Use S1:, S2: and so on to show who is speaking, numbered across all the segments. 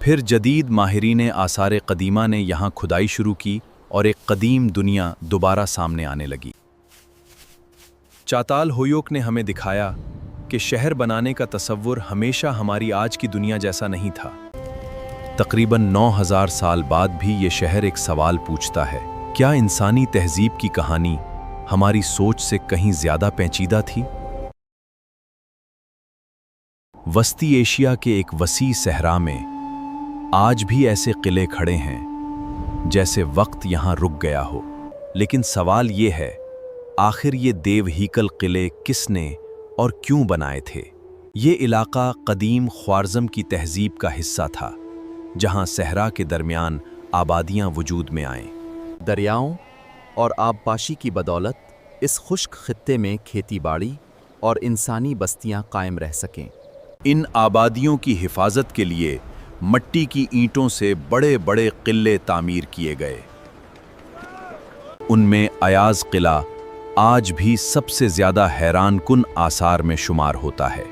S1: پھر جدید ماہرین آثار قدیمہ نے یہاں کھدائی شروع کی اور ایک قدیم دنیا دوبارہ سامنے آنے لگی۔ چاتال ہویوک نے ہمیں دکھایا کہ شہر بنانے کا تصور ہمیشہ ہماری آج کی دنیا جیسا نہیں تھا۔ تقریباً 9000 سال بعد بھی یہ شہر ایک سوال پوچھتا ہے، کیا انسانی تہذیب کی کہانی ہماری سوچ سے کہیں زیادہ پیچیدہ تھی؟ وسطی ایشیا کے ایک وسیع صحرا میں آج بھی ایسے قلعے کھڑے ہیں جیسے وقت یہاں رک گیا ہو، لیکن سوال یہ ہے، آخر یہ دیو ہیکل قلعے کس نے اور کیوں بنائے تھے؟ یہ علاقہ قدیم خوارزم کی تہذیب کا حصہ تھا، جہاں صحرا کے درمیان آبادیاں وجود میں آئیں۔
S2: دریاؤں اور آبپاشی کی بدولت اس خشک خطے میں کھیتی باڑی اور انسانی بستیاں قائم رہ سکیں۔
S1: ان آبادیوں کی حفاظت کے لیے مٹی کی اینٹوں سے بڑے بڑے قلعے تعمیر کیے گئے۔ ان میں ایاز قلعہ آج بھی سب سے زیادہ حیران کن آثار میں شمار ہوتا ہے۔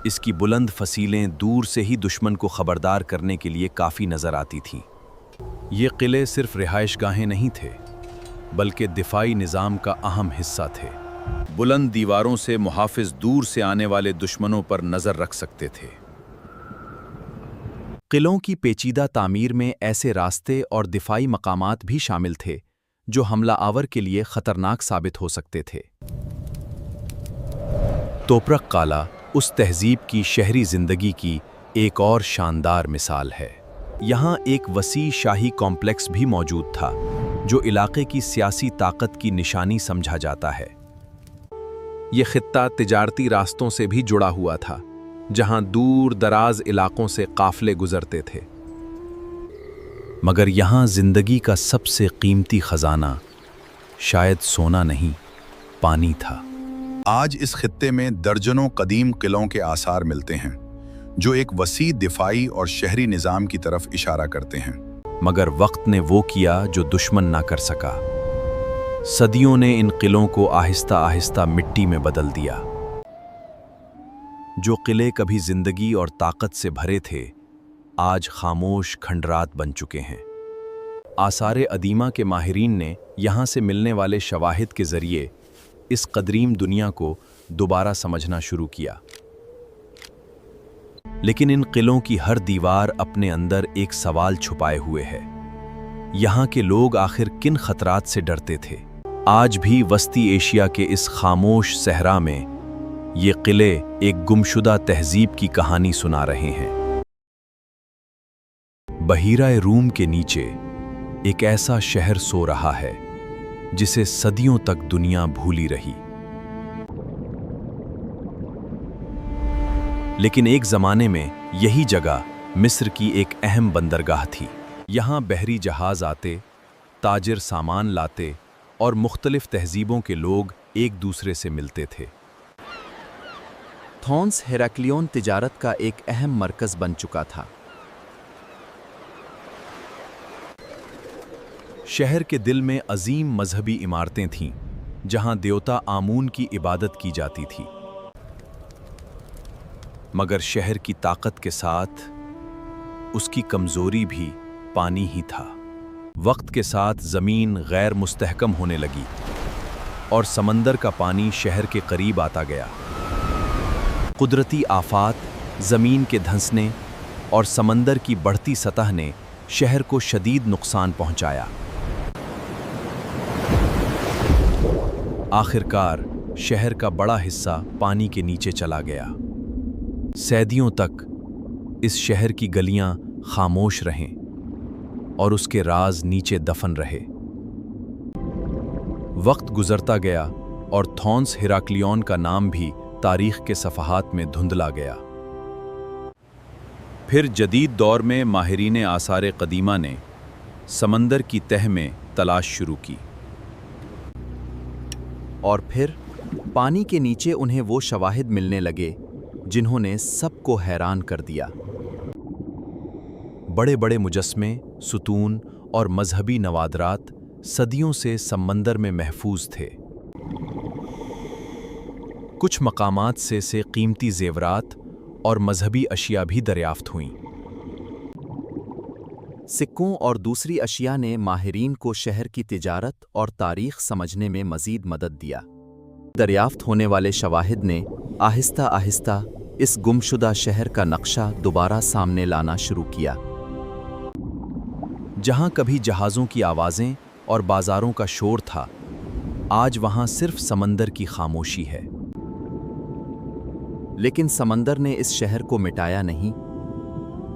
S1: اس کی بلند فصیلیں دور سے ہی دشمن کو خبردار کرنے کے لیے کافی نظر آتی تھیں۔ یہ قلعے صرف رہائش گاہیں نہیں تھے، بلکہ دفاعی نظام کا اہم حصہ تھے۔ بلند دیواروں سے محافظ دور سے آنے والے دشمنوں پر نظر رکھ سکتے تھے۔
S2: قلعوں کی پیچیدہ تعمیر میں ایسے راستے اور دفاعی مقامات بھی شامل تھے جو حملہ آور کے لیے خطرناک ثابت ہو سکتے تھے۔
S1: توپرک قلعہ اس تہذیب کی شہری زندگی کی ایک اور شاندار مثال ہے۔ یہاں ایک وسیع شاہی کمپلیکس بھی موجود تھا جو علاقے کی سیاسی طاقت کی نشانی سمجھا جاتا ہے۔ یہ خطہ تجارتی راستوں سے بھی جڑا ہوا تھا، جہاں دور دراز علاقوں سے قافلے گزرتے تھے۔ مگر یہاں زندگی کا سب سے قیمتی خزانہ شاید سونا نہیں، پانی تھا۔
S3: آج اس خطے میں درجنوں قدیم قلعوں کے آثار ملتے ہیں جو ایک وسیع دفاعی اور شہری نظام کی طرف اشارہ کرتے ہیں۔
S1: مگر وقت نے وہ کیا جو دشمن نہ کر سکا۔ صدیوں نے ان قلعوں کو آہستہ آہستہ مٹی میں بدل دیا۔ جو قلعے کبھی زندگی اور طاقت سے بھرے تھے، آج خاموش کھنڈرات بن چکے ہیں۔ آثار قدیمہ کے ماہرین نے یہاں سے ملنے والے شواہد کے ذریعے اس قدیم دنیا کو دوبارہ سمجھنا شروع کیا۔ لیکن ان قلعوں کی ہر دیوار اپنے اندر ایک سوال چھپائے ہوئے ہے۔ یہاں کے لوگ آخر کن خطرات سے ڈرتے تھے؟ آج بھی وسطی ایشیا کے اس خاموش صحرا میں یہ قلعے ایک گمشدہ تہذیب کی کہانی سنا رہے ہیں۔ بحیرہ روم کے نیچے ایک ایسا شہر سو رہا ہے جسے صدیوں تک دنیا بھولی رہی۔ لیکن ایک زمانے میں یہی جگہ مصر کی ایک اہم بندرگاہ تھی۔ یہاں بحری جہاز آتے، تاجر سامان لاتے اور مختلف تہذیبوں کے لوگ ایک دوسرے سے ملتے تھے۔
S2: تھونس ہیراکلیون تجارت کا ایک اہم مرکز بن چکا تھا۔
S1: شہر کے دل میں عظیم مذہبی عمارتیں تھیں، جہاں دیوتا آمون کی عبادت کی جاتی تھی۔ مگر شہر کی طاقت کے ساتھ اس کی کمزوری بھی پانی ہی تھا۔ وقت کے ساتھ زمین غیر مستحکم ہونے لگی اور سمندر کا پانی شہر کے قریب آتا گیا۔ قدرتی آفات، زمین کے دھنسنے اور سمندر کی بڑھتی سطح نے شہر کو شدید نقصان پہنچایا۔ آخرکار شہر کا بڑا حصہ پانی کے نیچے چلا گیا۔ صدیوں تک اس شہر کی گلیاں خاموش رہیں اور اس کے راز نیچے دفن رہے۔ وقت گزرتا گیا اور تھونس ہیراکلیون کا نام بھی تاریخ کے صفحات میں دھندلا گیا۔ پھر جدید دور میں ماہرین آثار قدیمہ نے سمندر کی تہ میں تلاش شروع کی،
S2: اور پھر پانی کے نیچے انہیں وہ شواہد ملنے لگے جنہوں نے سب کو حیران کر دیا۔
S1: بڑے بڑے مجسمے، ستون اور مذہبی نوادرات صدیوں سے سمندر میں محفوظ تھے۔ کچھ مقامات سے قیمتی زیورات اور مذہبی اشیاء بھی دریافت ہوئیں۔
S2: سکوں اور دوسری اشیاء نے ماہرین کو شہر کی تجارت اور تاریخ سمجھنے میں مزید مدد دیا۔ دریافت ہونے والے شواہد نے آہستہ آہستہ اس گمشدہ شہر کا نقشہ دوبارہ سامنے لانا شروع کیا۔
S1: جہاں کبھی جہازوں کی آوازیں اور بازاروں کا شور تھا، آج وہاں صرف سمندر کی خاموشی ہے۔
S2: لیکن سمندر نے اس شہر کو مٹایا نہیں،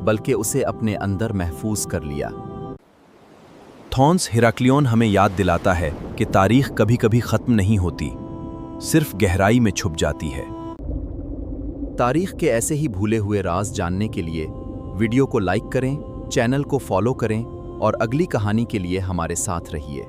S2: بلکہ اسے اپنے اندر محفوظ کر لیا۔
S1: تھونس ہیراکلیون ہمیں یاد دلاتا ہے کہ تاریخ کبھی کبھی ختم نہیں ہوتی، صرف گہرائی میں چھپ جاتی ہے۔
S2: تاریخ کے ایسے ہی بھولے ہوئے راز جاننے کے لیے ویڈیو کو لائک کریں، چینل کو فالو کریں اور اگلی کہانی کے لیے ہمارے ساتھ رہیے۔